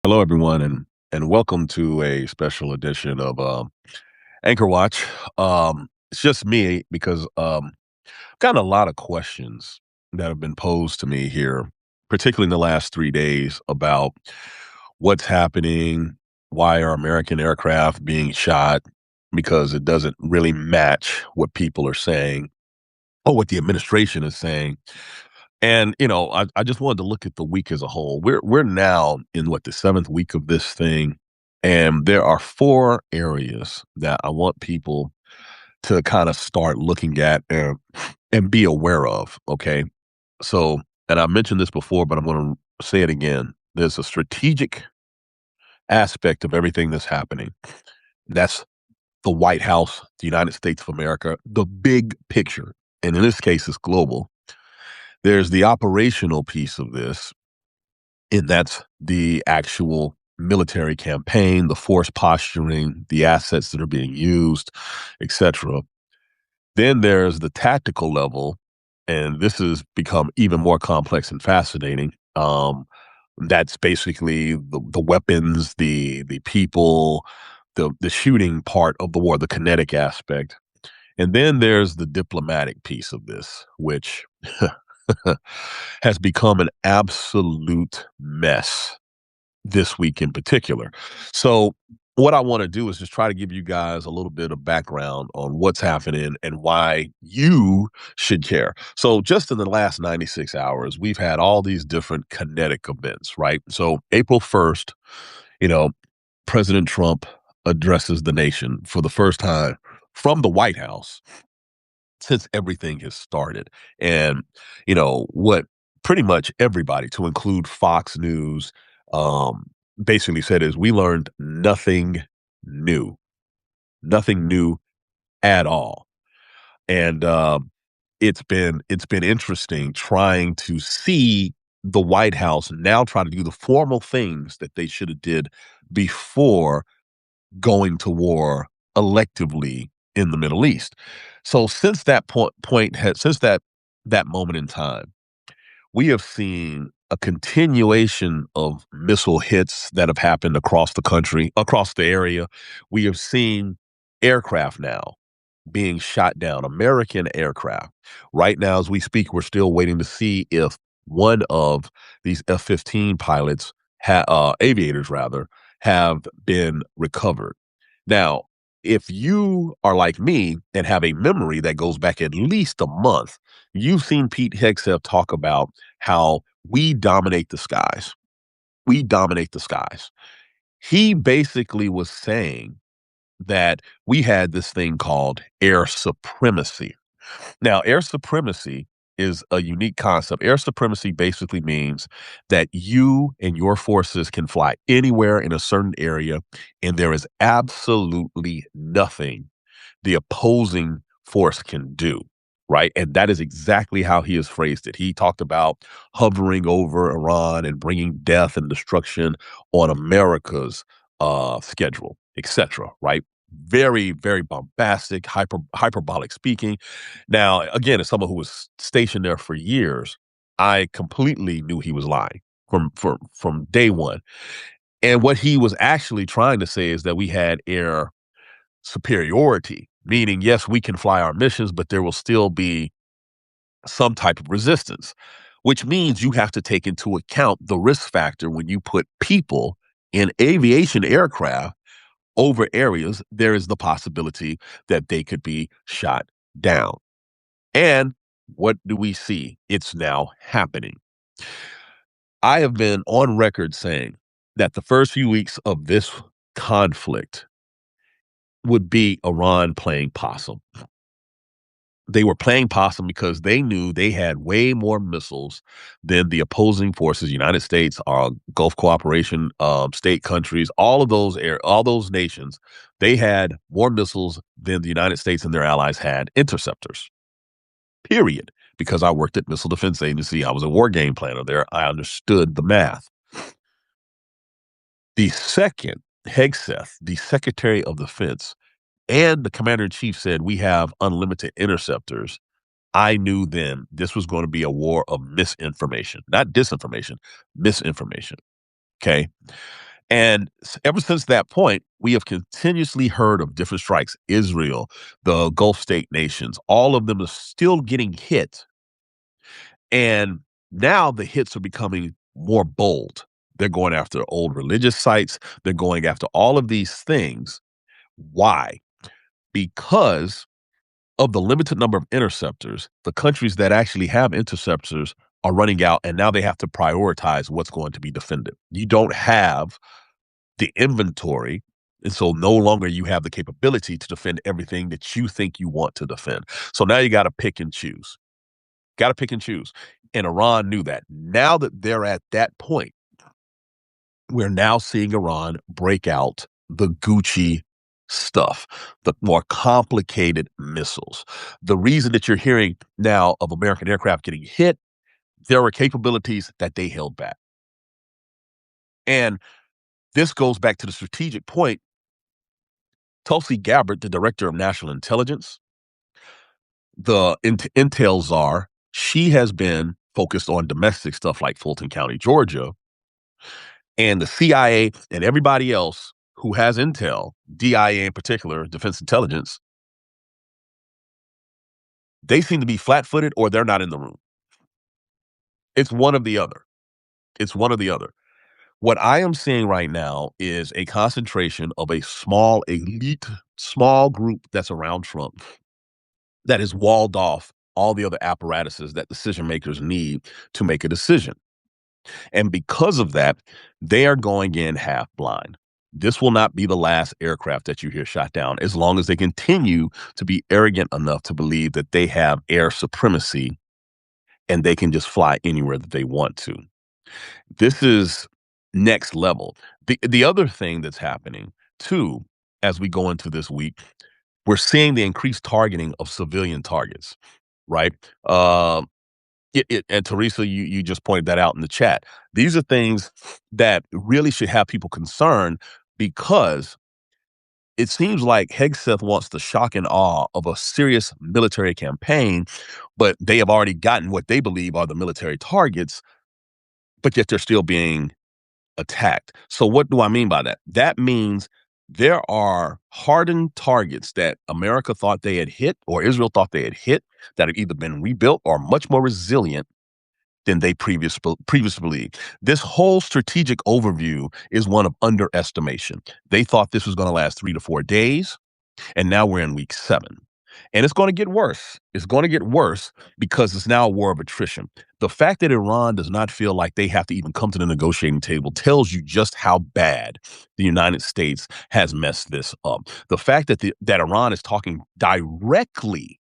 Hello, everyone, and welcome to a special edition of Anchor Watch. It's just me because I've gotten a lot of questions that have been posed to me here, particularly in the last 3 days, about what's happening, why are American aircraft being shot, because it doesn't really match what people are saying or what the administration is saying. And I just wanted to look at the week as a whole. We're now in what, the seventh week of this thing, and there are four areas that I want people to kind of start looking at and be aware of. Okay, so and I mentioned this before, but I'm going to say it again. There's a strategic aspect of everything that's happening. That's the White House, the United States of America, the big picture, and in this case, it's global. There's the operational piece of this, and that's the actual military campaign, the force posturing, the assets that are being used, etc. Then there's the tactical level, and this has become even more complex and fascinating. That's basically the weapons, the people, the shooting part of the war, the kinetic aspect. And then there's the diplomatic piece of this, which has become an absolute mess this week in particular. So, what I want to do is just try to give you guys a little bit of background on what's happening and why you should care. So, just in the last 96 hours, we've had all these different kinetic events, right? So, April 1st, you know, President Trump addresses the nation for the first time from the White House since everything has started. And, what pretty much everybody, to include Fox News, um, basically said is we learned new, nothing new at all. And it's been interesting trying to see the White House now try to do the formal things that they should have did before going to war electively in the Middle East. So since that point has since that moment in time, we have seen a continuation of missile hits that have happened across the country, across the area. We have seen aircraft now being shot down, American aircraft. Right now, as we speak, we're still waiting to see if one of these F-15 pilots, aviators rather, have been recovered. Now, if you are like me and have a memory that goes back at least a month, you've seen Pete Hegseth talk about how we dominate the skies. We dominate the skies. He basically was saying that we had this thing called air supremacy. Now, air supremacy is a unique concept. Air supremacy basically means that you and your forces can fly anywhere in a certain area, and there is absolutely nothing the opposing force can do. Right. And that is exactly how he has phrased it. He talked about hovering over Iran and bringing death and destruction on America's schedule, etc. Right. Very, very bombastic, hyperbolic speaking. Now, again, as someone who was stationed there for years, I completely knew he was lying from day one. And what he was actually trying to say is that we had air superiority, meaning, yes, we can fly our missions, but there will still be some type of resistance, which means you have to take into account the risk factor when you put people in aviation aircraft over areas. There is the possibility that they could be shot down. And what do we see? It's now happening. I have been on record saying that the first few weeks of this conflict would be Iran playing possum. They were playing possum because they knew they had way more missiles than the opposing forces, United States, Gulf cooperation, state countries, all those nations. They had more missiles than the United States and their allies had interceptors. Period. Because I worked at Missile Defense Agency, I was a war game planner there. I understood the math. The second Hegseth, the Secretary of Defense, and the Commander in Chief said we have unlimited interceptors. I knew then this was going to be a war of misinformation, not disinformation, misinformation. Okay. And ever since that point, we have continuously heard of different strikes. Israel, the Gulf state nations, all of them are still getting hit. And now the hits are becoming more bold. They're going after old religious sites. They're going after all of these things. Why? Because of the limited number of interceptors, the countries that actually have interceptors are running out, and now they have to prioritize what's going to be defended. You don't have the inventory, and so no longer you have the capability to defend everything that you think you want to defend. So now you got to pick and choose. Got to pick and choose. And Iran knew that. Now that they're at that point, we're now seeing Iran break out the Gucci stuff, the more complicated missiles. The reason that you're hearing now of American aircraft getting hit, there were capabilities that they held back. And this goes back to the strategic point. Tulsi Gabbard, the director of national intelligence, the intel czar, she has been focused on domestic stuff like Fulton County, Georgia, and the CIA and everybody else who has intel, DIA in particular, Defense Intelligence, they seem to be flat-footed or they're not in the room. It's one or the other. It's one or the other. What I am seeing right now is a concentration of a small elite, small group that's around Trump that has walled off all the other apparatuses that decision makers need to make a decision. And because of that, they are going in half blind. This will not be the last aircraft that you hear shot down as long as they continue to be arrogant enough to believe that they have air supremacy and they can just fly anywhere that they want to. This is next level. The other thing that's happening too, as we go into this week, we're seeing the increased targeting of civilian targets, right? And Teresa, you just pointed that out in the chat. These are things that really should have people concerned because it seems like Hegseth wants the shock and awe of a serious military campaign, but they have already gotten what they believe are the military targets, but yet they're still being attacked. So what do I mean by that? That means there are hardened targets that America thought they had hit or Israel thought they had hit that have either been rebuilt or much more resilient than they previously believed. This whole strategic overview is one of underestimation. They thought this was going to last 3 to 4 days, and now we're in week 7. And it's going to get worse. It's going to get worse because it's now a war of attrition. The fact that Iran does not feel like they have to even come to the negotiating table tells you just how bad the United States has messed this up. The fact that that Iran is talking directly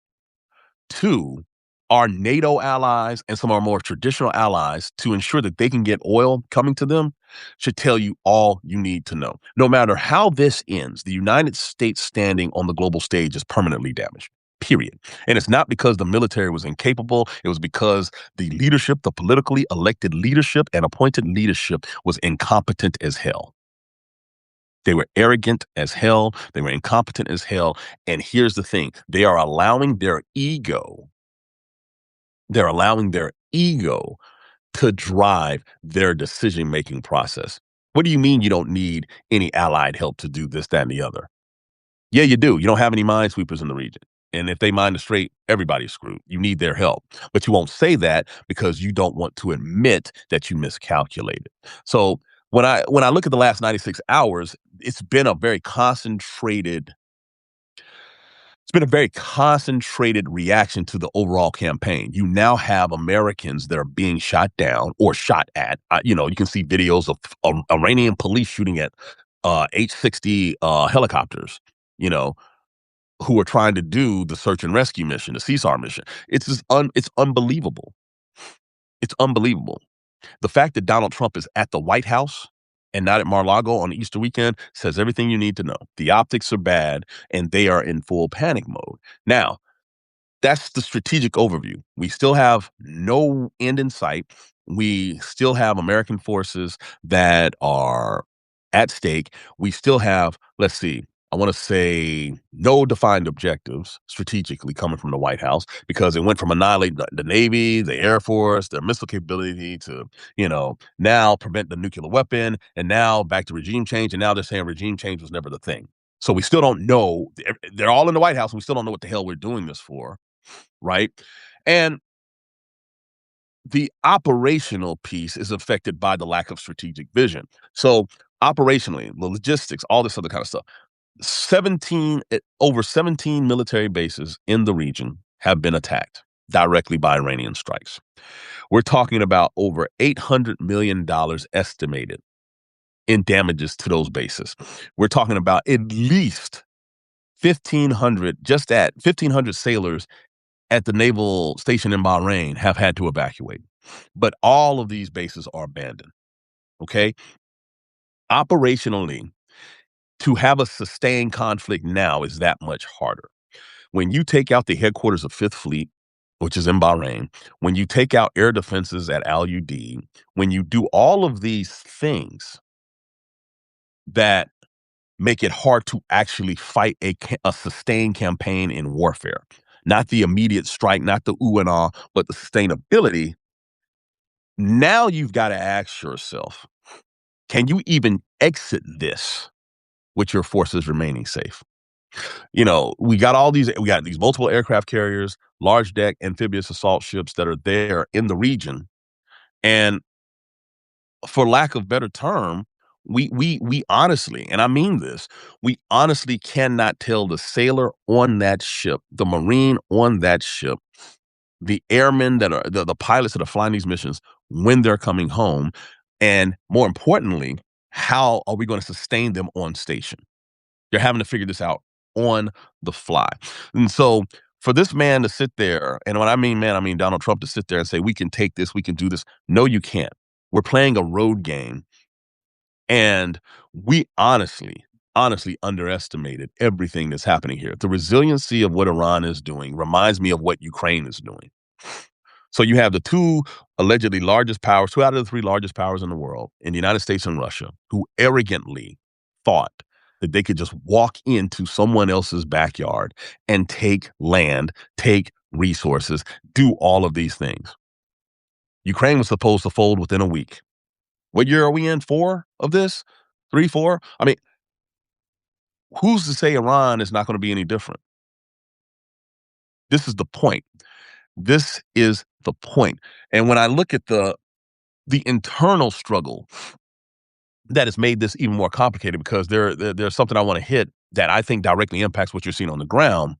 to our NATO allies and some of our more traditional allies to ensure that they can get oil coming to them should tell you all you need to know. No matter how this ends, the United States standing on the global stage is permanently damaged. Period. And it's not because the military was incapable. It was because the leadership, the politically elected leadership and appointed leadership was incompetent as hell. They were arrogant as hell. They were incompetent as hell. And here's the thing. They are allowing their ego to drive their decision-making process. What do you mean you don't need any allied help to do this, that, and the other? Yeah, you do. You don't have any minesweepers in the region. And if they mine the strait, everybody's screwed. You need their help. But you won't say that because you don't want to admit that you miscalculated. So when I look at the last 96 hours, it's been a very concentrated reaction to the overall campaign. You now have Americans that are being shot down or shot at. You can see videos of Iranian police shooting at H-60 helicopters, you know, who are trying to do the search and rescue mission, the CSAR mission. It's unbelievable. It's unbelievable. The fact that Donald Trump is at the White House and not at Mar-a-Lago on Easter weekend says everything you need to know. The optics are bad, and they are in full panic mode. Now, that's the strategic overview. We still have no end in sight. We still have American forces that are at stake. We still have, let's see, I want to say no defined objectives strategically coming from the White House because it went from annihilating the Navy, the Air Force, their missile capability to, now prevent the nuclear weapon, and now back to regime change. And now they're saying regime change was never the thing. So we still don't know. They're all in the White House. And we still don't know what the hell we're doing this for. Right. And the operational piece is affected by the lack of strategic vision. So operationally, the logistics, all this other kind of stuff 17 military bases in the region have been attacked directly by Iranian strikes. We're talking about over $800 million estimated in damages to those bases. We're talking about at least 1,500 sailors at the naval station in Bahrain have had to evacuate. But all of these bases are abandoned. Okay. Operationally, to have a sustained conflict now is that much harder. When you take out the headquarters of Fifth Fleet, which is in Bahrain, when you take out air defenses at Al Udeid, when you do all of these things that make it hard to actually fight a sustained campaign in warfare, not the immediate strike, not the ooh and ah, but the sustainability. Now you've got to ask yourself, can you even exit this with your forces remaining safe? We got these multiple aircraft carriers, large deck amphibious assault ships that are there in the region. And for lack of better term, we honestly, and I mean this, we honestly cannot tell the sailor on that ship, the Marine on that ship, the airmen that are the pilots that are flying these missions when they're coming home. And more importantly, how are we going to sustain them on station? You're having to figure this out on the fly. And so for this man to sit there, and when I mean man, I mean Donald Trump to sit there and say, we can take this, we can do this. No, you can't. We're playing a road game. And we honestly underestimated everything that's happening here. The resiliency of what Iran is doing reminds me of what Ukraine is doing. So you have the two allegedly largest powers, two out of the three largest powers in the world, in the United States and Russia, who arrogantly thought that they could just walk into someone else's backyard and take land, take resources, do all of these things. Ukraine was supposed to fold within a week. What year are we in? 4 of this? 3, 4? I mean, who's to say Iran is not going to be any different? This is the point. This is the point. And when I look at the internal struggle that has made this even more complicated, because there's something I want to hit that I think directly impacts what you're seeing on the ground.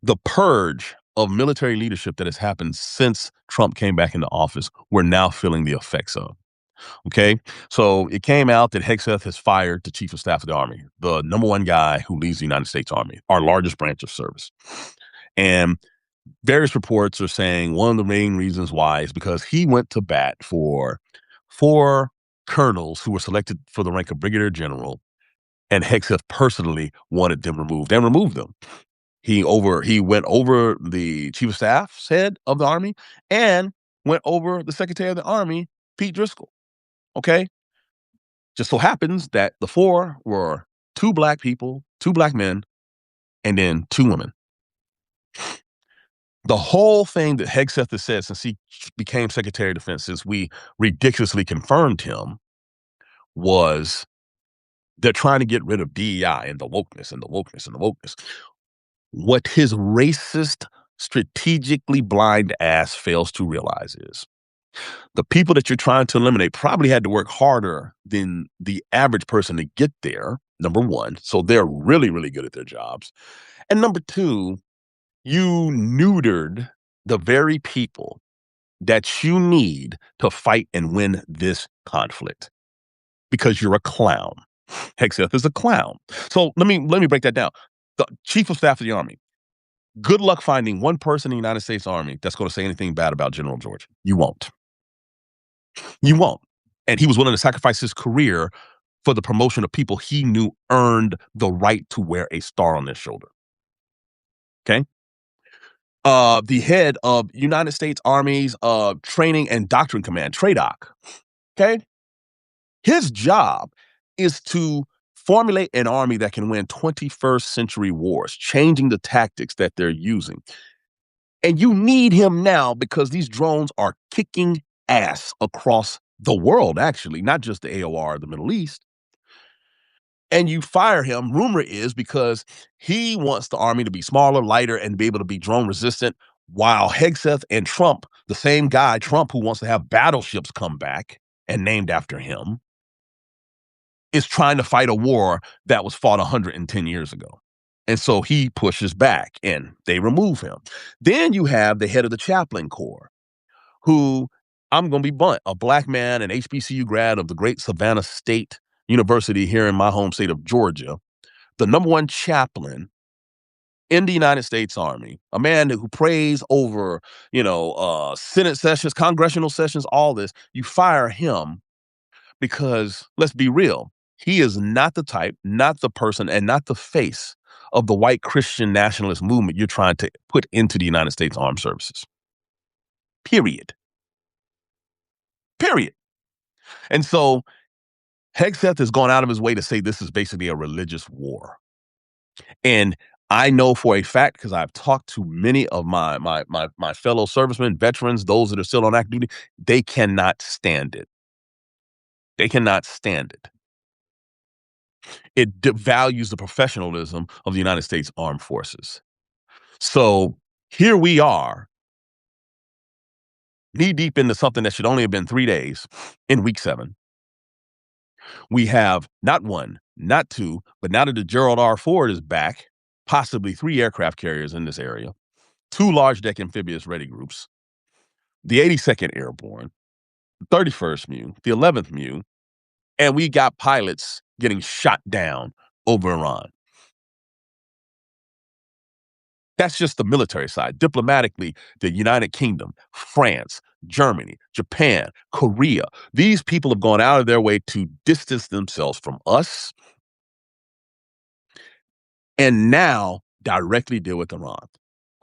The purge of military leadership that has happened since Trump came back into office, we're now feeling the effects of. Okay. So it came out that Hegseth has fired the chief of staff of the Army, the number one guy who leads the United States Army, our largest branch of service. And various reports are saying one of the main reasons why is because he went to bat for 4 colonels who were selected for the rank of brigadier general, and Hegseth personally wanted them removed and removed them. He went over the chief of staff's head of the Army and went over the secretary of the Army, Pete Driscoll. Okay. Just so happens that the 4 were 2 black people, 2 black men, and then 2 women. The whole thing that Hegseth has said since he became Secretary of Defense, since we ridiculously confirmed him, was they're trying to get rid of DEI and the wokeness and the wokeness and the wokeness. What his racist, strategically blind ass fails to realize is the people that you're trying to eliminate probably had to work harder than the average person to get there, number one. So they're really, really good at their jobs. And number two, you neutered the very people that you need to fight and win this conflict because you're a clown. Hegseth is a clown. So let me break that down. The chief of staff of the Army. Good luck finding one person in the United States Army that's going to say anything bad about General George. You won't. You won't. And he was willing to sacrifice his career for the promotion of people he knew earned the right to wear a star on their shoulder. Okay. The head of United States Army's Training and Doctrine Command, TRADOC. Okay. His job is to formulate an army that can win 21st century wars, changing the tactics that they're using. And you need him now because these drones are kicking ass across the world, actually, not just the AOR, the Middle East. And you fire him, rumor is because he wants the army to be smaller, lighter, and be able to be drone resistant. While Hegseth and Trump, the same guy, Trump, who wants to have battleships come back and named after him, is trying to fight a war that was fought 110 years ago. And so he pushes back and they remove him. Then you have the head of the chaplain corps, who, I'm going to be blunt, a black man, an HBCU grad of the great Savannah State University here in my home state of Georgia, the number one chaplain in the United States Army, a man who prays over, Senate sessions, congressional sessions, all this. You fire him because let's be real, he is not the type, not the person, and not the face of the white Christian nationalist movement you're trying to put into the United States Armed Services. Period. Period. And so Hegseth has gone out of his way to say this is basically a religious war. And I know for a fact, because I've talked to many of my fellow servicemen, veterans, those that are still on active duty, they cannot stand it. They cannot stand it. It devalues the professionalism of the United States Armed Forces. So here we are, knee deep into something that should only have been 3 days in week 7. We have not one, not two, but now that the Gerald R. Ford is back, possibly 3 aircraft carriers in this area, 2 large deck amphibious ready groups, the 82nd Airborne, the 31st MEU, the 11th MEU, and we got pilots getting shot down over Iran. That's just the military side. Diplomatically, the United Kingdom, France, Germany, Japan, Korea, these people have gone out of their way to distance themselves from us and now directly deal with Iran.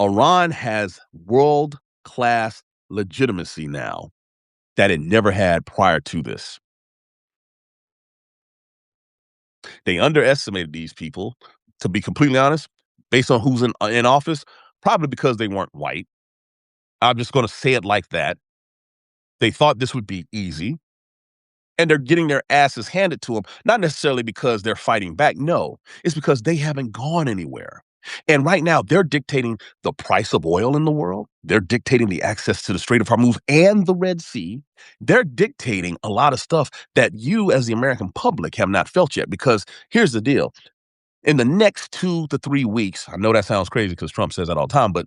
Iran has world-class legitimacy now that it never had prior to this. They underestimated these people, to be completely honest, based on who's in office, probably because they weren't white. I'm just going to say it like that. They thought this would be easy, and they're getting their asses handed to them, not necessarily because they're fighting back. No, it's because they haven't gone anywhere. And right now, they're dictating the price of oil in the world. They're dictating the access to the Strait of Hormuz and the Red Sea. They're dictating a lot of stuff that you, as the American public, have not felt yet. Because here's the deal. In the next 2 to 3 weeks, I know that sounds crazy because Trump says that all the time, but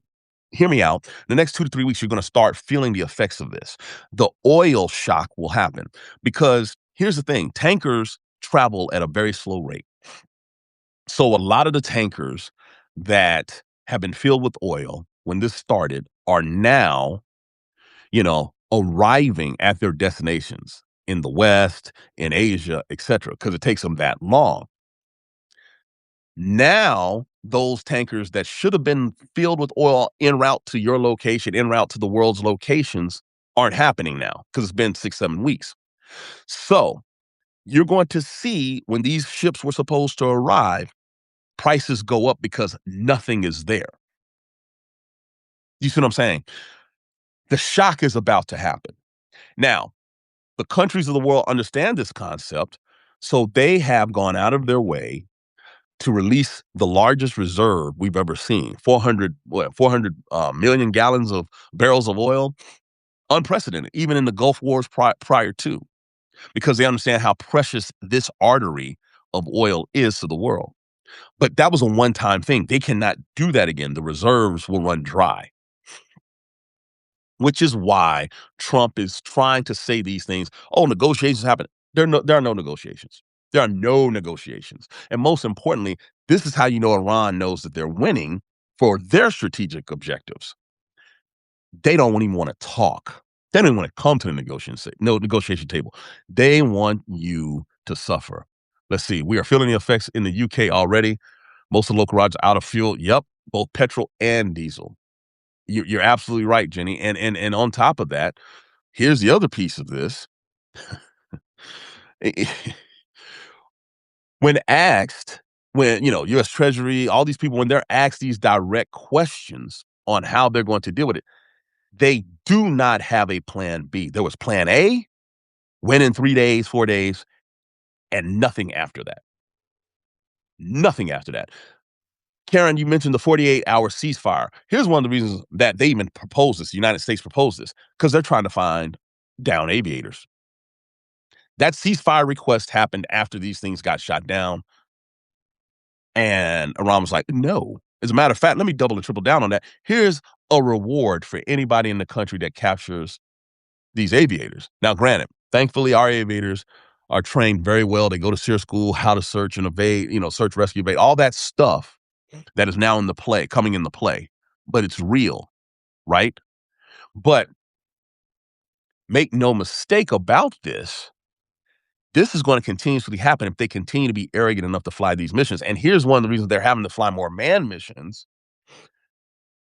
hear me out. The next 2 to 3 weeks, you're going to start feeling the effects of this. The oil shock will happen because here's the thing, tankers travel at a very slow rate. So a lot of the tankers that have been filled with oil when this started are now, arriving at their destinations in the West, in Asia, etc., because it takes them that long. Now, those tankers that should have been filled with oil en route to your location, en route to the world's locations, aren't happening now because it's been 6, 7 weeks. So you're going to see when these ships were supposed to arrive, prices go up because nothing is there. You see what I'm saying? The shock is about to happen. Now, the countries of the world understand this concept, so they have gone out of their way to release the largest reserve we've ever seen, 400 million gallons of barrels of oil, unprecedented, even in the Gulf Wars prior to, because they understand how precious this artery of oil is to the world. But that was a one-time thing. They cannot do that again. The reserves will run dry, which is why Trump is trying to say these things. Oh, negotiations happen. There are no negotiations. There are no negotiations. And most importantly, this is how you know Iran knows that they're winning for their strategic objectives. They don't even want to talk. They don't even want to come to the negotiation table. They want you to suffer. Let's see. We are feeling the effects in the UK already. Most of the local roads are out of fuel. Yep, both petrol and diesel. You're absolutely right, Jenny. And on top of that, here's the other piece of this. When asked, when, US Treasury, all these people, when they're asked these direct questions on how they're going to deal with it, they do not have a plan B. There was plan A, went in 3 days, 4 days, and nothing after that. Nothing after that. Karen, you mentioned the 48-hour ceasefire. Here's one of the reasons that they even proposed this, the United States proposed this, because they're trying to find down aviators. That ceasefire request happened after these things got shot down, and Iran was like, "No." As a matter of fact, let me double and triple down on that. Here's a reward for anybody in the country that captures these aviators. Now, granted, thankfully, our aviators are trained very well. They go to SEER school, how to search and evade, search, rescue, evade, all that stuff that is now in the play, coming in the play, but it's real, right? But make no mistake about this. This is going to continuously happen if they continue to be arrogant enough to fly these missions. And here's one of the reasons they're having to fly more manned missions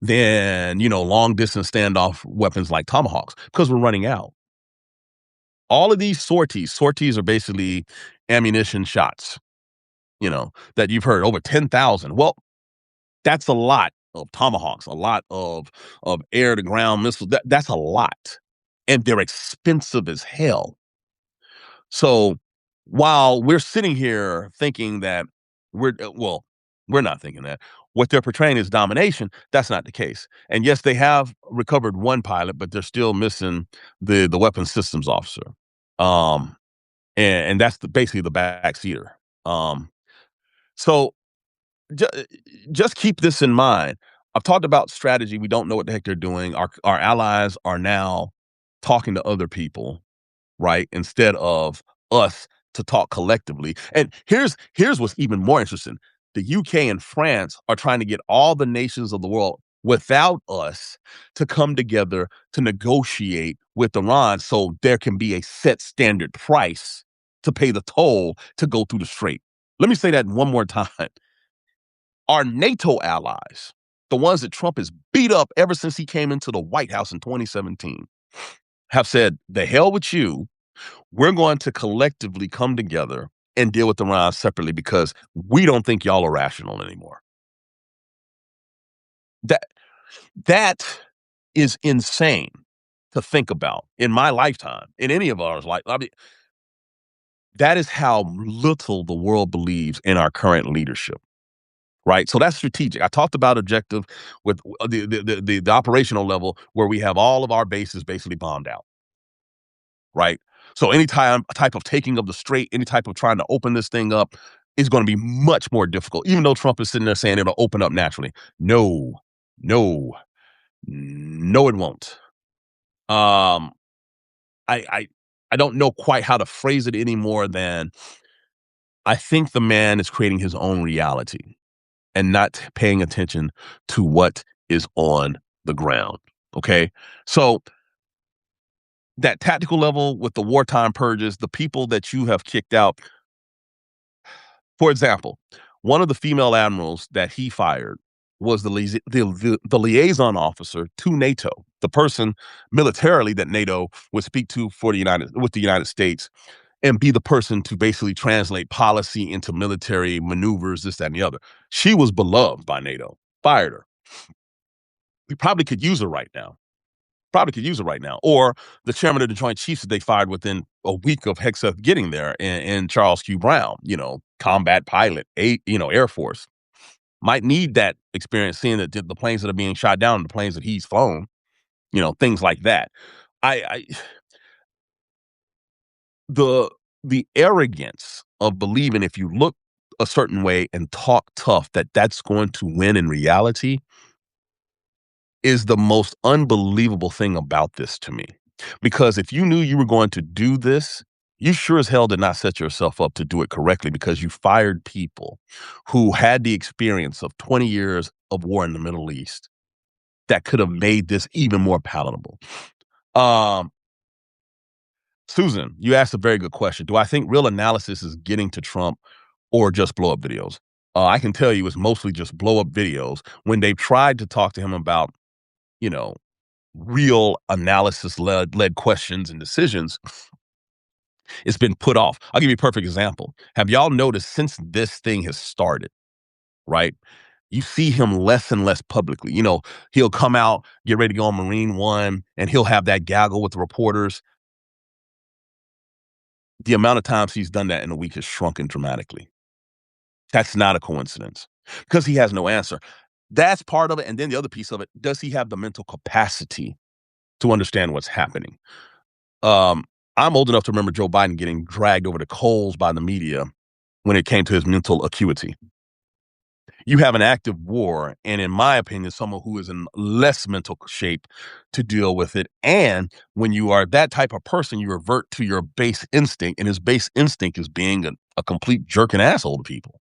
than, long distance standoff weapons like Tomahawks, because we're running out. All of these sorties are basically ammunition shots, that you've heard over 10,000. Well, that's a lot of Tomahawks, a lot of air to ground missiles. That's a lot. And they're expensive as hell. So while we're sitting here thinking that we're not thinking that. What they're portraying is domination. That's not the case. And yes, they have recovered one pilot, but they're still missing the weapons systems officer. Um, and that's basically the backseater. Um, so ju- just keep this in mind. I've talked about strategy. We don't know what the heck they're doing. Our allies are now talking to other people, right? Instead of us to talk collectively. And here's what's even more interesting. The UK and France are trying to get all the nations of the world without us to come together to negotiate with Iran so there can be a set standard price to pay the toll to go through the strait. Let me say that one more time. Our NATO allies, the ones that Trump has beat up ever since he came into the White House in 2017, have said, the hell with you. We're going to collectively come together and deal with Iran separately because we don't think y'all are rational anymore. That that is insane to think about in my lifetime, in any of ours life. I mean, that is how little the world believes in our current leadership. Right. So that's strategic. I talked about objective with the operational level where we have all of our bases basically bombed out. Right. So any type of taking of the strait, any type of trying to open this thing up is going to be much more difficult, even though Trump is sitting there saying it'll open up naturally. No, no, no, it won't. Um, I, I, I don't know quite how to phrase it any more than I think the man is creating his own reality and not paying attention to what is on the ground. Okay. So that tactical level with the wartime purges, the people that you have kicked out. For example, one of the female admirals that he fired was the liaison officer to NATO, the person militarily that NATO would speak to for the United States and be the person to basically translate policy into military maneuvers, this, that, and the other. She was beloved by NATO. Fired her. We probably could use her right now. Probably could use it right now. Or the chairman of the Joint Chiefs that they fired within a week of Hegseth getting there, in Charles Q. Brown, combat pilot, Air Force. Might need that experience seeing that the planes that are being shot down, the planes that he's flown, things like that. I the the arrogance of believing if you look a certain way and talk tough that that's going to win in reality is the most unbelievable thing about this to me. Because if you knew you were going to do this, you sure as hell did not set yourself up to do it correctly because you fired people who had the experience of 20 years of war in the Middle East that could have made this even more palatable. Um, Susan, you asked a very good question. Do I think real analysis is getting to Trump or just blow up videos? I can tell you it's mostly just blow up videos. When they tried to talk to him about, you know, real analysis led questions and decisions, It's been put off. I'll give you a perfect example. Have y'all noticed since this thing has started, right? You see him less and less publicly. He'll come out, get ready to go on Marine One, and he'll have that gaggle with the reporters. The amount of times he's done that in a week has shrunken dramatically. That's not a coincidence because he has no answer. That's part of it. And then the other piece of it, does he have the mental capacity to understand what's happening? Um, I'm old enough to remember Joe Biden getting dragged over the coals by the media when it came to his mental acuity. You have an active war, and in my opinion, someone who is in less mental shape to deal with it. And when you are that type of person, you revert to your base instinct, and his base instinct is being a complete jerk and asshole to people.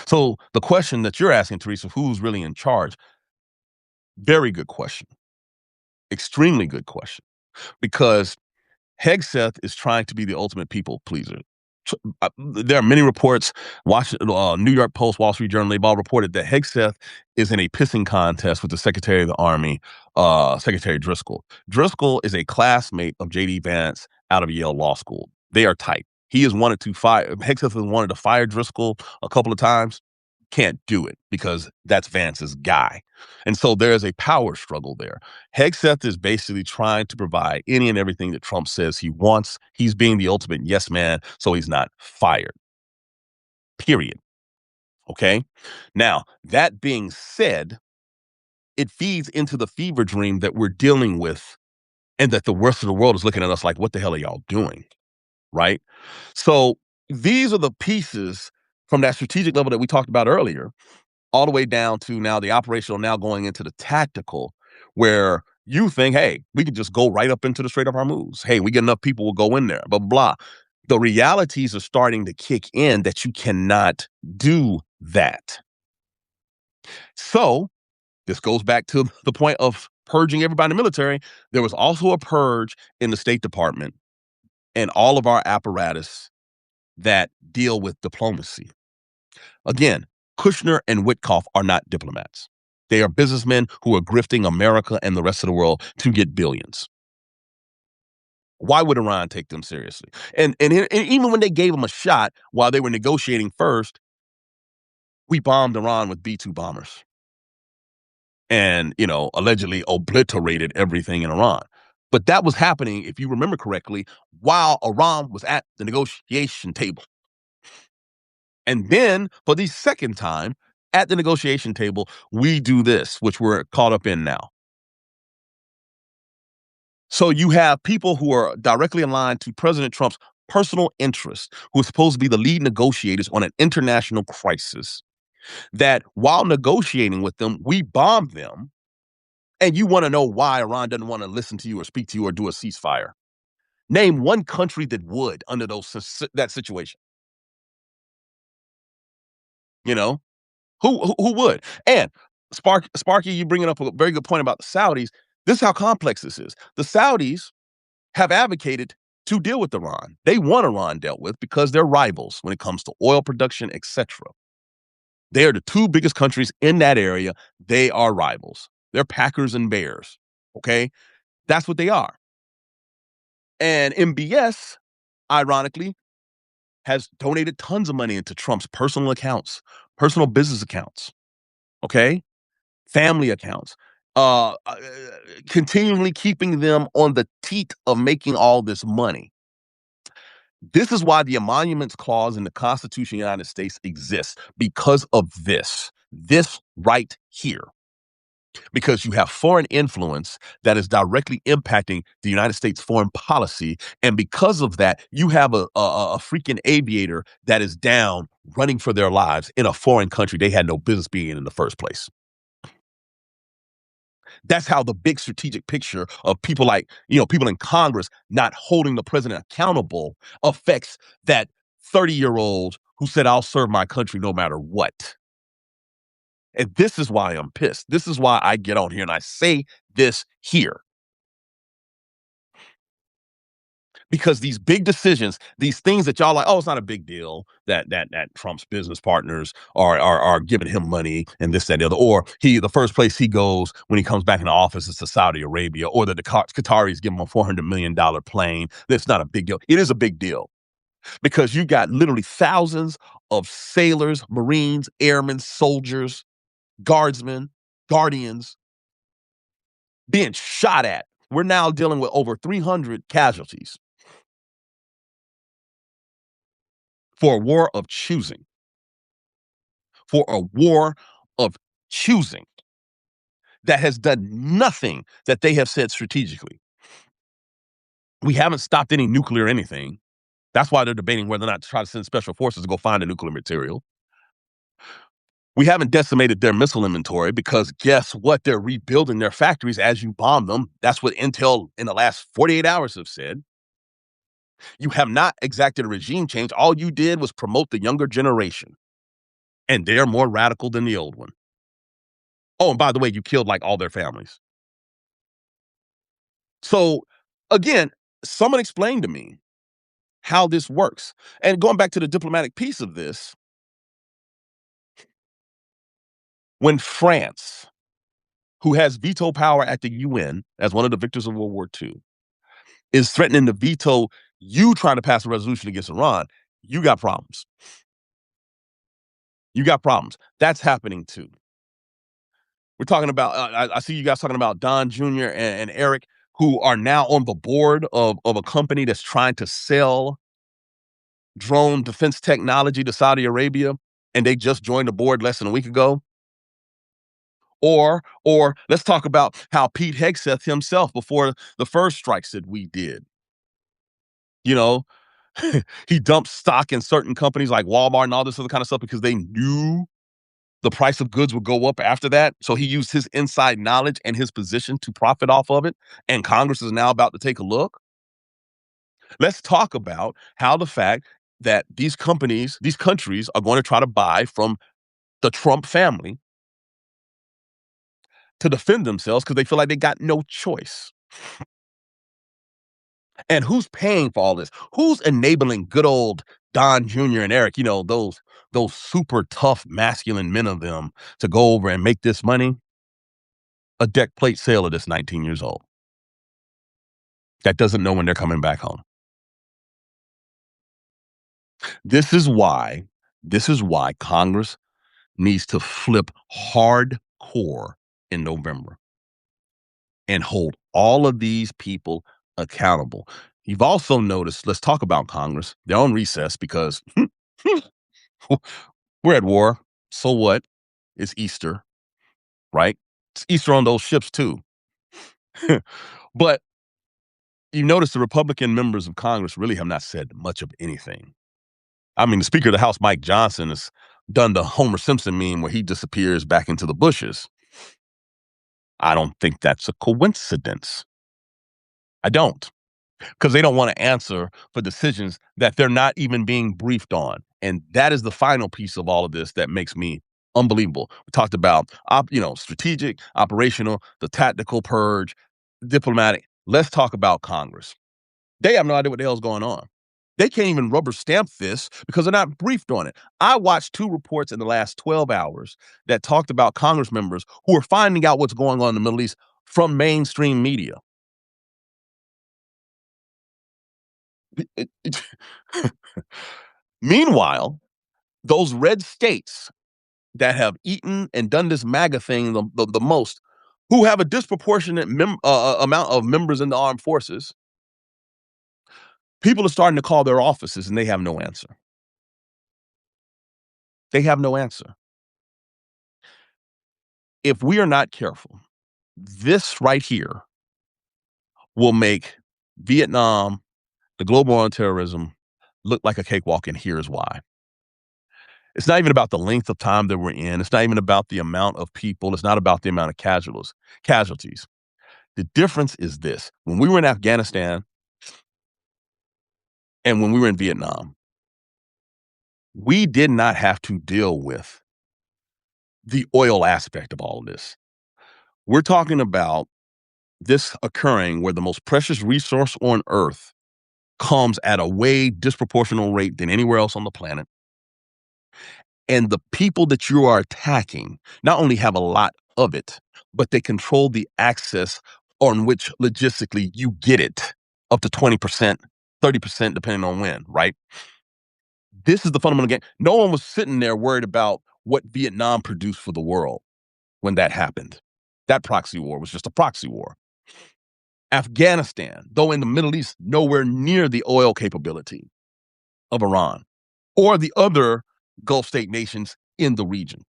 So the question that you're asking, Teresa, who's really in charge? Very good question. Extremely good question. Because Hegseth is trying to be the ultimate people pleaser. There are many reports. New York Post, Wall Street Journal, they've all reported that Hegseth is in a pissing contest with the Secretary of the Army, Secretary Driscoll. Driscoll is a classmate of J.D. Vance out of Yale Law School. They are tight. Hegseth has wanted to fire Driscoll a couple of times. Can't do it because that's Vance's guy. And so there's a power struggle there. Hegseth is basically trying to provide any and everything that Trump says he wants. He's being the ultimate yes man, so he's not fired. Period. Okay. Now, that being said, it feeds into the fever dream that we're dealing with and that the rest of the world is looking at us like, what the hell are y'all doing? Right. So these are the pieces from that strategic level that we talked about earlier all the way down to now the operational, now going into the tactical, where you think, hey, we can just go right up into the Strait of Hormuz. Hey, we get enough people, we'll go in there, blah, blah, blah. The realities are starting to kick in that you cannot do that. So this goes back to the point of purging everybody in the military. There was also a purge in the State Department and all of our apparatus that deal with diplomacy. Again, Kushner and Witkoff are not diplomats. They are businessmen who are grifting America and the rest of the world to get billions. Why would Iran take them seriously? And even when they gave them a shot while they were negotiating first, we bombed Iran with B-2 bombers and, allegedly obliterated everything in Iran. But that was happening, if you remember correctly, while Iran was at the negotiation table. And then for the second time at the negotiation table, we do this, which we're caught up in now. So you have people who are directly aligned to President Trump's personal interests, who are supposed to be the lead negotiators on an international crisis, that while negotiating with them, we bomb them. And you want to know why Iran doesn't want to listen to you or speak to you or do a ceasefire. Name one country that would under that situation. You know, who would? And Sparky, you bringing up a very good point about the Saudis. This is how complex this is. The Saudis have advocated to deal with Iran. They want Iran dealt with because they're rivals when it comes to oil production, etc. They are the two biggest countries in that area. They are rivals. They're Packers and Bears. Okay, that's what they are. And MBS, ironically, has donated tons of money into Trump's personal accounts, personal business accounts. Okay, family accounts, continually keeping them on the teat of making all this money. This is why the emoluments clause in the Constitution of the United States exists, because of this right here. Because you have foreign influence that is directly impacting the United States foreign policy. And because of that, you have a freaking aviator that is down running for their lives in a foreign country they had no business being in the first place. That's how the big strategic picture of people like, people in Congress not holding the president accountable affects that 30-year-old who said, I'll serve my country no matter what. And this is why I'm pissed. This is why I get on here and I say this here. because these big decisions, these things that y'all like, oh, it's not a big deal that Trump's business partners are giving him money and this, that, and the other, or the first place he goes when he comes back in the office is to Saudi Arabia, or that the Qataris give him a $400 million plane. That's not a big deal. It is a big deal because you got literally thousands of sailors, Marines, airmen, soldiers, guardsmen, guardians being shot at. We're now dealing with over 300 casualties for a war of choosing, for a war of choosing that has done nothing that they have said strategically. We haven't stopped any nuclear anything. That's why they're debating whether or not to try to send special forces to go find the nuclear material. We haven't decimated their missile inventory because guess what? They're rebuilding their factories as you bomb them. That's what Intel in the last 48 hours have said. You have not exacted a regime change. All you did was promote the younger generation, and they're more radical than the old one. Oh, and by the way, you killed like all their families. So again, someone explained to me how this works. And going back to the diplomatic piece of this, when France, who has veto power at the UN as one of the victors of World War II, is threatening to veto you trying to pass a resolution against Iran, you got problems. You got problems. That's happening too. We're talking about, I see you guys talking about Don Jr. and Eric, who are now on the board of a company that's trying to sell drone defense technology to Saudi Arabia, and they just joined the board less than a week ago. Or let's talk about how Pete Hegseth himself, before the first strikes that we did, you know, he dumped stock in certain companies like Walmart and all this other kind of stuff because they knew the price of goods would go up after that. So he used his inside knowledge and his position to profit off of it. And Congress is now about to take a look. Let's talk about how the fact that these companies, these countries are going to try to buy from the Trump family to defend themselves because they feel like they got no choice. And who's paying for all this? Who's enabling good old Don Jr. and Eric, those super tough masculine men of them to go over and make this money? A deck plate sailor that's 19 years old that doesn't know when they're coming back home. This is why, this is why Congress needs to flip hardcore in November and hold all of these people accountable. You've also noticed, let's talk about Congress. They're on recess because we're at war. So what? It's Easter, right? It's Easter on those ships too. But you notice the Republican members of Congress really have not said much of anything. I mean, the Speaker of the House, Mike Johnson, has done the Homer Simpson meme where he disappears back into the bushes. I don't think that's a coincidence. I don't. Because they don't want to answer for decisions that they're not even being briefed on. And that is the final piece of all of this that makes me unbelievable. We talked about, strategic, operational, the tactical purge, diplomatic. Let's talk about Congress. They have no idea what the hell's going on. They can't even rubber stamp this because they're not briefed on it. I watched 2 reports in the last 12 hours that talked about Congress members who are finding out what's going on in the Middle East from mainstream media. Meanwhile, those red states that have eaten and done this MAGA thing the most, who have a disproportionate amount of members in the armed forces, people are starting to call their offices and they have no answer. They have no answer. If we are not careful, this right here will make Vietnam, the global war on terrorism, look like a cakewalk, and here's why. It's not even about the length of time that we're in. It's not even about the amount of people. It's not about the amount of casualties. The difference is this. When we were in Afghanistan and when we were in Vietnam, we did not have to deal with the oil aspect of all of this. We're talking about this occurring where the most precious resource on earth comes at a way disproportional rate than anywhere else on the planet. And the people that you are attacking not only have a lot of it, but they control the access on which logistically you get it up to 20%, 30%, depending on when, right? This is the fundamental game. No one was sitting there worried about what Vietnam produced for the world when that happened. That proxy war was just a proxy war. Afghanistan, though in the Middle East, nowhere near the oil capability of Iran or the other Gulf state nations in the region.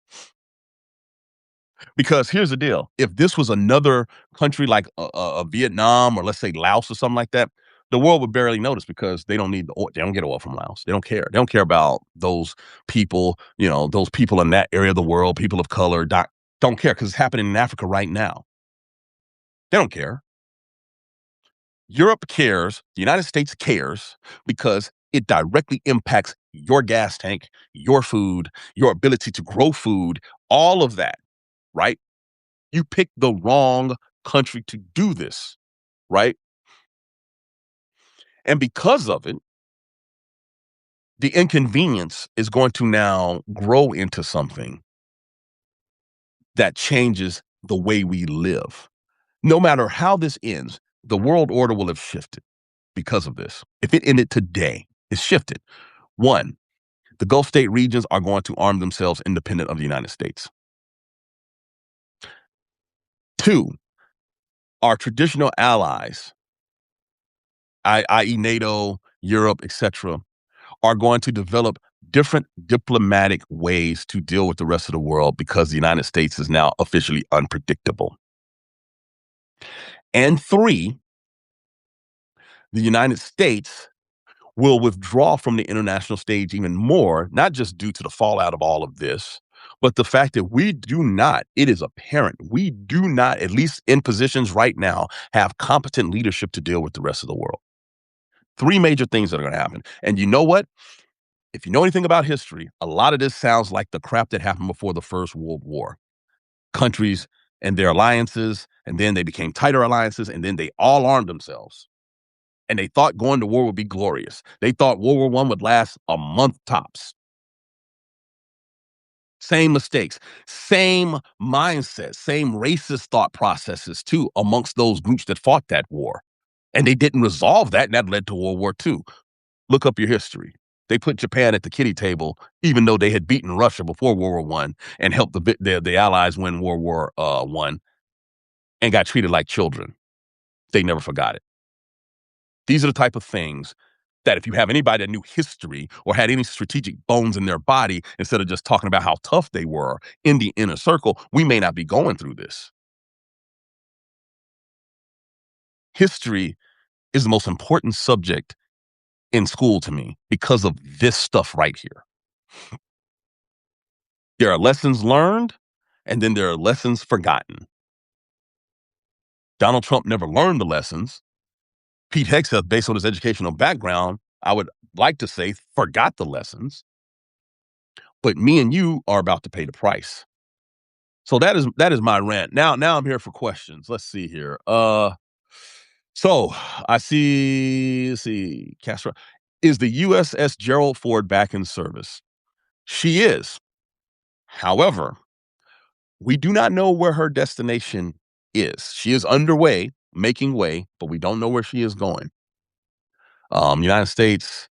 Because here's the deal: if this was another country like Vietnam or let's say Laos or something like that, the world would barely notice because they don't need the oil. They don't get oil from Laos. They don't care. They don't care about those people. Those people in that area of the world, people of color, don't care because it's happening in Africa right now. They don't care. Europe cares. The United States cares because it directly impacts your gas tank, your food, your ability to grow food, all of that, right? You picked the wrong country to do this, right? And because of it, the inconvenience is going to now grow into something that changes the way we live. No matter how this ends, the world order will have shifted because of this. If it ended today, it's shifted. One, the Gulf state regions are going to arm themselves independent of the United States. Two, our traditional allies, i.e., NATO, Europe, etc., are going to develop different diplomatic ways to deal with the rest of the world because the United States is now officially unpredictable. And three, the United States will withdraw from the international stage even more, not just due to the fallout of all of this, but the fact that it is apparent, we do not, at least in positions right now, have competent leadership to deal with the rest of the world. Three major things that are going to happen. And you know what? If you know anything about history, a lot of this sounds like the crap that happened before the First World War. Countries and their alliances, and then they became tighter alliances, and then they all armed themselves. And they thought going to war would be glorious. They thought World War I would last a month tops. Same mistakes, same mindset, same racist thought processes too amongst those groups that fought that war. And they didn't resolve that, and that led to World War II. Look up your history. They put Japan at the kiddie table, even though they had beaten Russia before World War I and helped the Allies win World War I and got treated like children. They never forgot it. These are the type of things that if you have anybody that knew history or had any strategic bones in their body, instead of just talking about how tough they were in the inner circle, we may not be going through this. History is the most important subject in school to me because of this stuff right here. There are lessons learned, and then there are lessons forgotten. Donald Trump never learned the lessons. Pete Hegseth, based on his educational background, I would like to say forgot the lessons. But me and you are about to pay the price. So that is my rant. Now I'm here for questions. Let's see here. So I see. Let's see. Castro, is the USS Gerald Ford back in service? She is. However, we do not know where her destination is. She is underway, making way, but we don't know where she is going. United States,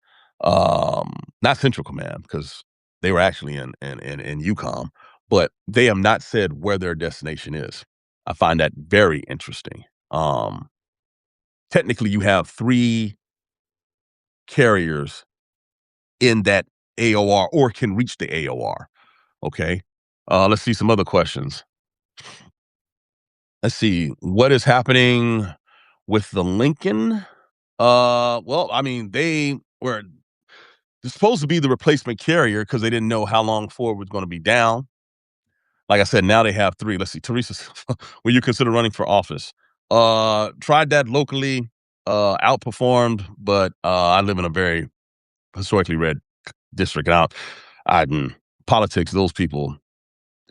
not Central Command because they were actually in EUCOM, but they have not said where their destination is. I find that very interesting. Technically, you have three carriers in that AOR or can reach the AOR. Okay. Let's see some other questions. Let's see what is happening with the Lincoln. Well, I mean, they were supposed to be the replacement carrier because they didn't know how long Ford was going to be down. Like I said, now they have three. Let's see, Teresa, will you consider running for office? Tried that locally, outperformed, but I live in a very historically red district. And politics, those people,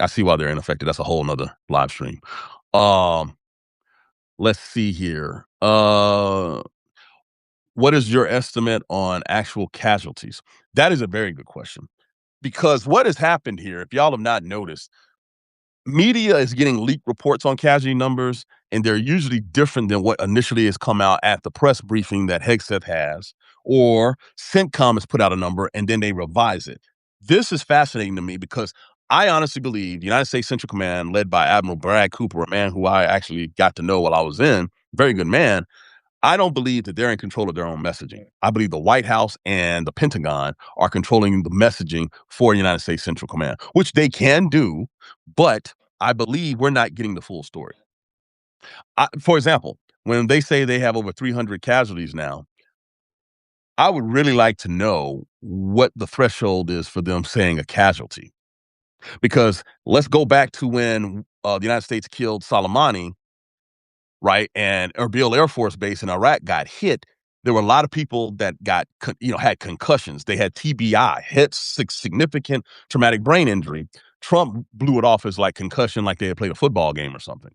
I see why they're ineffective. That's a whole nother live stream. Um, let's see here. What is your estimate on actual casualties? That is a very good question because what has happened here, if y'all have not noticed, media is getting leaked reports on casualty numbers, and they're usually different than what initially has come out at the press briefing that Hegseth has, or CENTCOM has put out a number and then they revise it. This is fascinating to me because I honestly believe the United States Central Command, led by Admiral Bragg Cooper, a man who I actually got to know while I was in, very good man. I don't believe that they're in control of their own messaging. I believe the White House and the Pentagon are controlling the messaging for United States Central Command, which they can do, but I believe we're not getting the full story. For example, when they say they have over 300 casualties now, I would really like to know what the threshold is for them saying a casualty. Because let's go back to when the United States killed Soleimani, right? And Erbil Air Force Base in Iraq got hit. There were a lot of people that had concussions. They had TBI, significant traumatic brain injury. Trump blew it off as like concussion, like they had played a football game or something.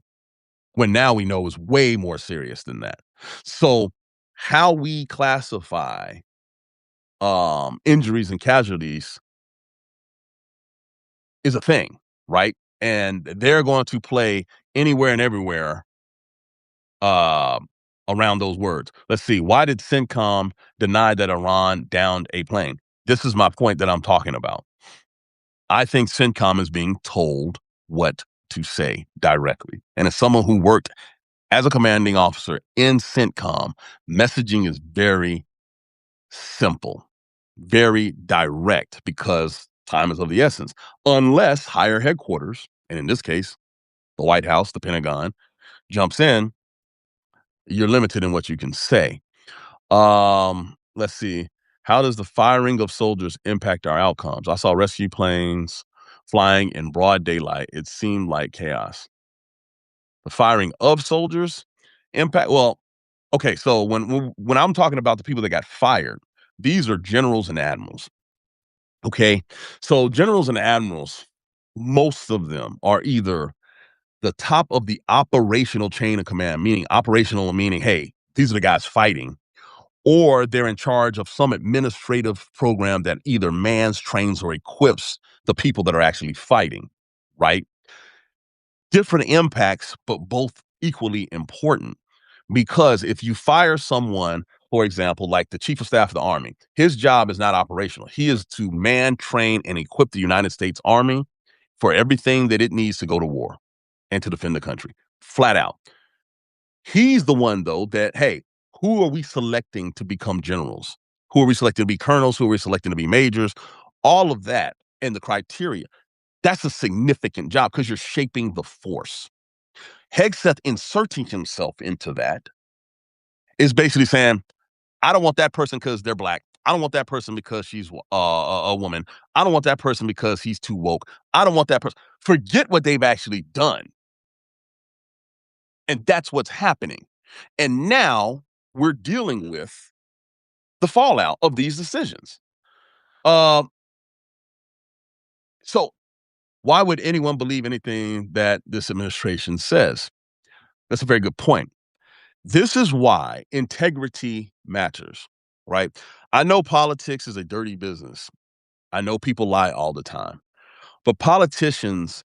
When now we know is way more serious than that. So, how we classify injuries and casualties is a thing, right? And they're going to play anywhere and everywhere um, around those words. Let's see. Why did CENTCOM deny that Iran downed a plane? This is my point that I'm talking about. I think CENTCOM is being told what to say directly. And as someone who worked as a commanding officer in CENTCOM, messaging is very simple, very direct because time is of the essence. Unless higher headquarters, and in this case, the White House, the Pentagon, jumps in, you're limited in what you can say. Let's see. How does the firing of soldiers impact our outcomes? I saw rescue planes flying in broad daylight. It seemed like chaos. The firing of soldiers impact. Well, okay. So when I'm talking about the people that got fired, these are generals and admirals. Okay, so generals and admirals, most of them are either the top of the operational chain of command, meaning operational, meaning hey, these are the guys fighting, or they're in charge of some administrative program that either mans, trains, or equips the people that are actually fighting, right? Different impacts, but both equally important. Because if you fire someone, for example, like the chief of staff of the army, his job is not operational. He is to man, train, and equip the United States Army for everything that it needs to go to war and to defend the country, flat out. He's the one, though, that, hey, who are we selecting to become generals? Who are we selecting to be colonels? Who are we selecting to be majors? All of that and the criteria. That's a significant job because you're shaping the force. Hegseth inserting himself into that is basically saying, I don't want that person because they're black. I don't want that person because she's a woman. I don't want that person because he's too woke. I don't want that person. Forget what they've actually done. And that's what's happening. And now we're dealing with the fallout of these decisions. Um, so why would anyone believe anything that this administration says? That's a very good point. This is why integrity matters, right? I know politics is a dirty business. I know people lie all the time. But politicians,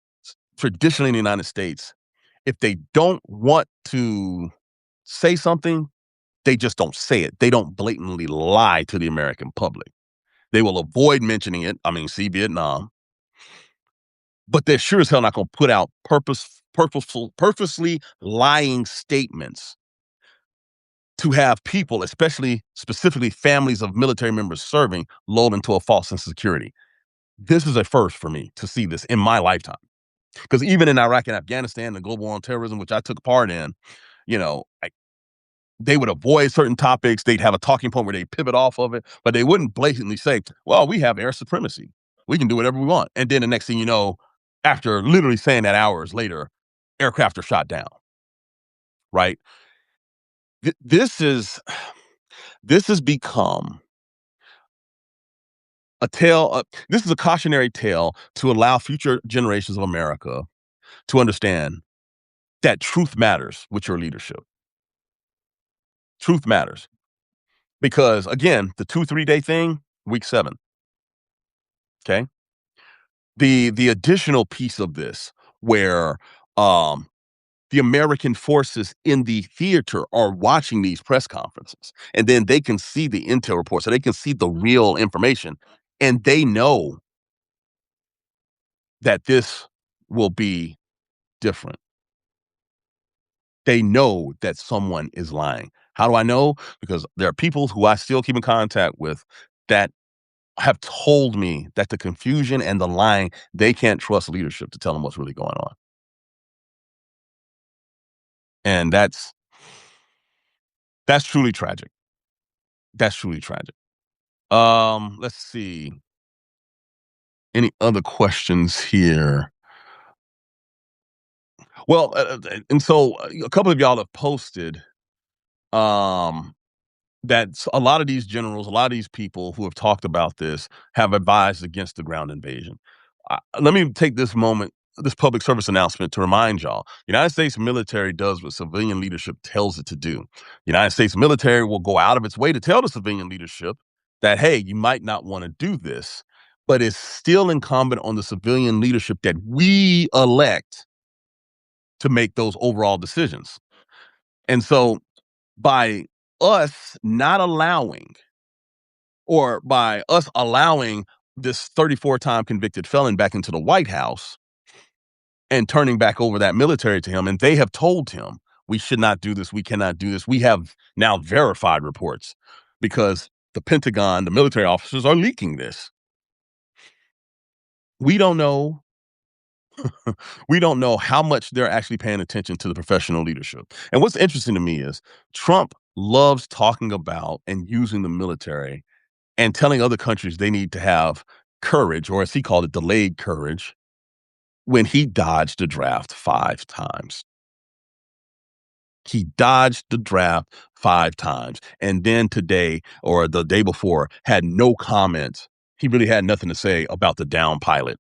traditionally in the United States, if they don't want to say something, they just don't say it. They don't blatantly lie to the American public. They will avoid mentioning it. I mean, see Vietnam, but they're sure as hell not going to put out purposely lying statements to have people, especially specifically families of military members serving, lulled into a false sense of security. This is a first for me to see this in my lifetime. Because even in Iraq and Afghanistan, the global war on terrorism, which I took part in, you know, they would avoid certain topics. They'd have a talking point where they pivot off of it, but they wouldn't blatantly say, well, we have air supremacy. We can do whatever we want. And then the next thing you know, after literally saying that hours later, aircraft are shot down, right? This is this has become a tale. This is a cautionary tale to allow future generations of America to understand that truth matters with your leadership. Truth matters. Because again, the 2, 3 day thing, week 7, okay? The additional piece of this where, um, the American forces in the theater are watching these press conferences, and then they can see the intel report, so they can see the real information, and they know that this will be different. They know that someone is lying. How do I know? Because there are people who I still keep in contact with that have told me that the confusion and the lying, they can't trust leadership to tell them what's really going on. And that's truly tragic. That's truly tragic. Let's see. Any other questions here? Well, and so a couple of y'all have posted um that a lot of these generals, a lot of these people who have talked about this have advised against the ground invasion. Let me take this moment, this public service announcement to remind y'all. The United States military does what civilian leadership tells it to do. The United States military will go out of its way to tell the civilian leadership that, hey, you might not want to do this, but it's still incumbent on the civilian leadership that we elect to make those overall decisions. And so by us not allowing, or by us allowing this 34-time convicted felon back into the White House and turning back over that military to him, and they have told him, we should not do this, we cannot do this. We have now verified reports because the Pentagon, the military officers are leaking this. We don't know. We don't know how much they're actually paying attention to the professional leadership. And what's interesting to me is Trump loves talking about and using the military and telling other countries they need to have courage, or as he called it, delayed courage, when he dodged the draft 5 times. He dodged the draft 5 times. And then today or the day before had no comments. He really had nothing to say about the down pilot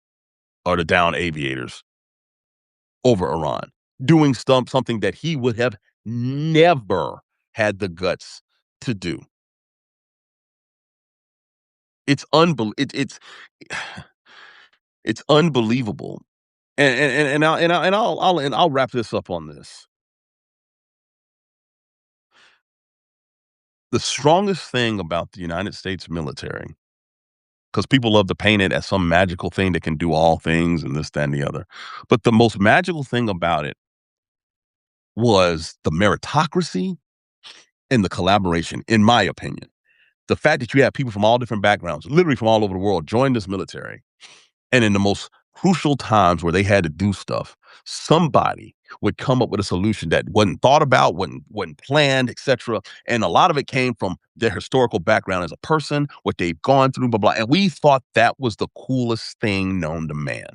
or the down aviators over Iran, doing something that he would have never had the guts to do. It's it's unbelievable. And I'll wrap this up on this. The strongest thing about the United States military, because people love to paint it as some magical thing that can do all things and this, that, and the other. But the most magical thing about it was the meritocracy and the collaboration, in my opinion. The fact that you have people from all different backgrounds, literally from all over the world, join this military. And in the most crucial times where they had to do stuff, somebody would come up with a solution that wasn't thought about, wasn't planned, etc. And a lot of it came from their historical background as a person, what they've gone through, blah blah. And we thought that was the coolest thing known to man.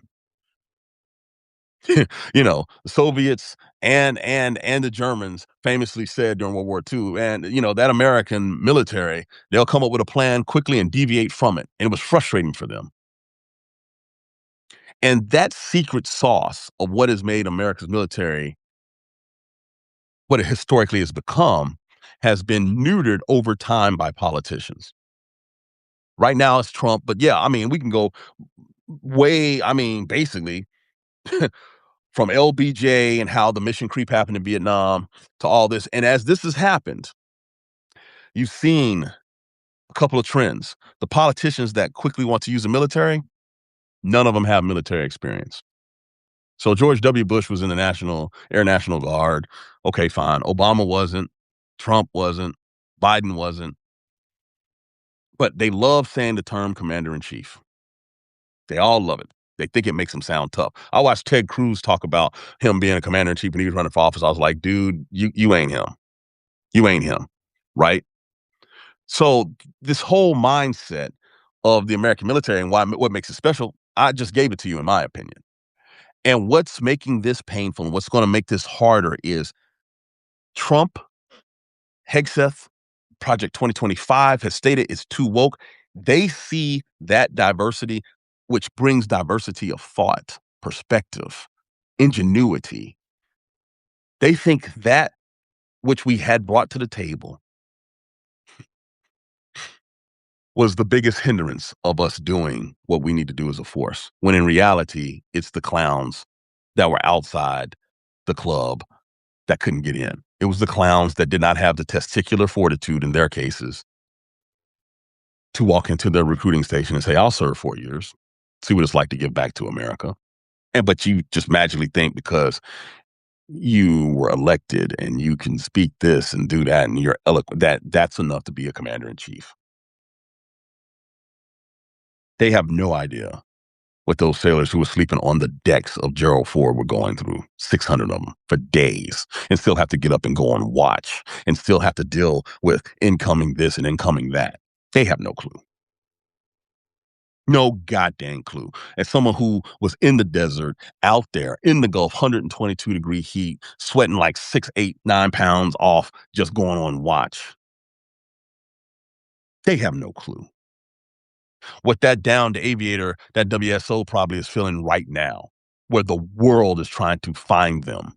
The Soviets and the Germans famously said during World War II, and that American military, they'll come up with a plan quickly and deviate from it. And it was frustrating for them. And that secret sauce of what has made America's military what it historically has become has been neutered over time by politicians. Right now it's Trump, but yeah, I mean, we can go way, I mean, basically from LBJ and how the mission creep happened in Vietnam to all this. And as this has happened, you've seen a couple of trends. The politicians that quickly want to use the military, none of them have military experience. So George W. Bush was in the Air National Guard. Okay, fine. Obama wasn't. Trump wasn't. Biden wasn't. But they love saying the term commander in chief. They all love it. They think it makes them sound tough. I watched Ted Cruz talk about him being a commander in chief when he was running for office. I was like, dude, you ain't him. You ain't him. Right? So this whole mindset of the American military and what makes it special, I just gave it to you in my opinion. And what's making this painful and what's going to make this harder is Trump, Hegseth, Project 2025 has stated it's too woke. They see that diversity, which brings diversity of thought, perspective, ingenuity. They think that which we had brought to the table was the biggest hindrance of us doing what we need to do as a force. When in reality, it's the clowns that were outside the club that couldn't get in. It was the clowns that did not have the testicular fortitude in their cases to walk into their recruiting station and say, I'll serve 4 years, see what it's like to give back to America. And but you just magically think because you were elected and you can speak this and do that and you're eloquent, that's enough to be a commander in chief. They have no idea what those sailors who were sleeping on the decks of Gerald Ford were going through, 600 of them for days, and still have to get up and go on watch and still have to deal with incoming this and incoming that. They have no clue. No goddamn clue. As someone who was in the desert, out there in the Gulf, 122-degree heat, sweating like 6, 8, 9 pounds off, just going on watch. They have no clue what that downed aviator, that WSO probably is feeling right now, where the world is trying to find them.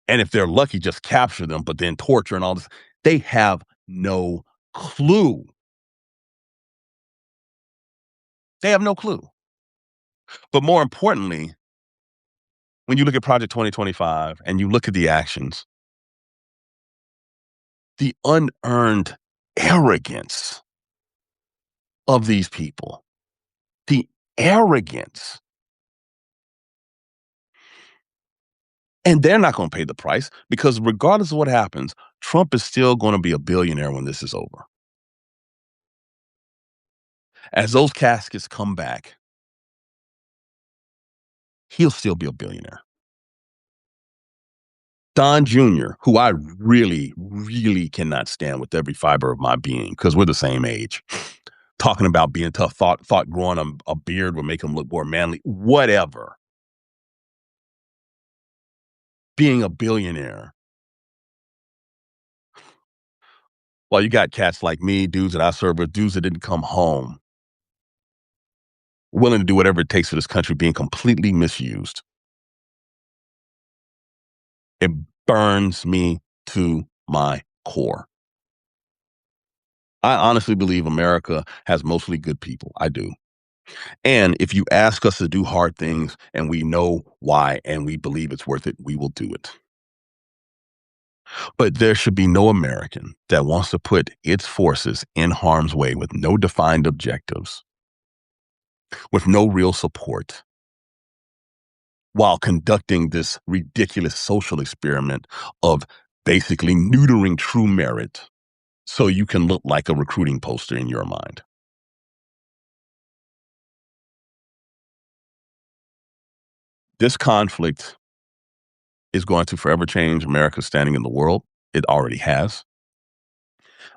And if they're lucky, just capture them, but then torture and all this. They have no clue. They have no clue. But more importantly, when you look at Project 2025 and you look at the actions, the unearned arrogance of these people, the arrogance. And they're not going to pay the price because regardless of what happens, Trump is still going to be a billionaire when this is over. As those caskets come back, he'll still be a billionaire. Don Jr., who I really, really cannot stand with every fiber of my being because we're the same age, talking about being tough, thought growing a beard would make him look more manly, whatever. Being a billionaire. While you got cats like me, dudes that I serve with, dudes that didn't come home, willing to do whatever it takes for this country being completely misused. It burns me to my core. I honestly believe America has mostly good people. I do. And if you ask us to do hard things and we know why and we believe it's worth it, we will do it. But there should be no American that wants to put its forces in harm's way with no defined objectives, with no real support, while conducting this ridiculous social experiment of basically neutering true merit so you can look like a recruiting poster in your mind. This conflict is going to forever change America's standing in the world. It already has.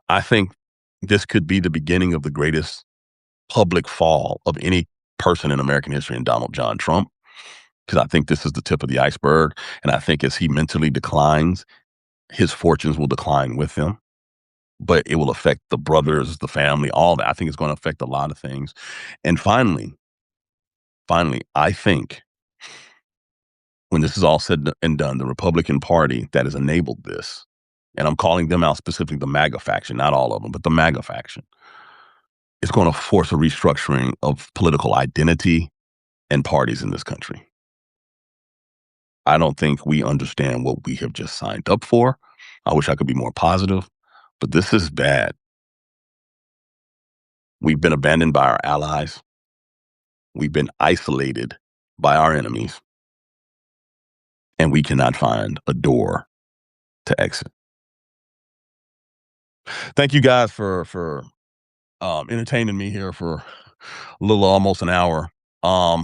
I think this could be the beginning of the greatest public fall of any person in American history in Donald John Trump, because I think this is the tip of the iceberg. And I think as he mentally declines, his fortunes will decline with him. But it will affect the brothers, the family, all that. I think it's going to affect a lot of things. And finally, I think when this is all said and done, the Republican Party that has enabled this, and I'm calling them out specifically the MAGA faction, not all of them, but the MAGA faction, is going to force a restructuring of political identity and parties in this country. I don't think we understand what we have just signed up for. I wish I could be more positive, but this is bad. We've been abandoned by our allies. We've been isolated by our enemies, and we cannot find a door to exit. Thank you guys for entertaining me here for a little almost an hour.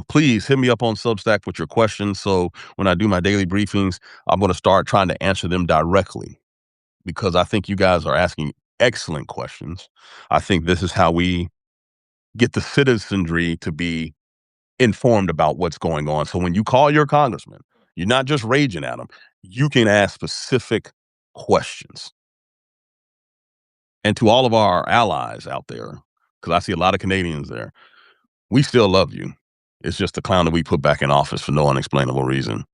Please hit me up on Substack with your questions. So when I do my daily briefings, I'm going to start trying to answer them directly because I think you guys are asking excellent questions. I think this is how we get the citizenry to be informed about what's going on. So when you call your congressman, you're not just raging at them. You can ask specific questions. And to all of our allies out there, because I see a lot of Canadians there, we still love you. It's just the clown that we put back in office for no unexplainable reason.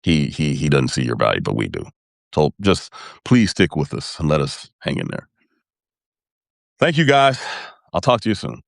He doesn't see your value, but we do. So just please stick with us and let us hang in there. Thank you guys. I'll talk to you soon.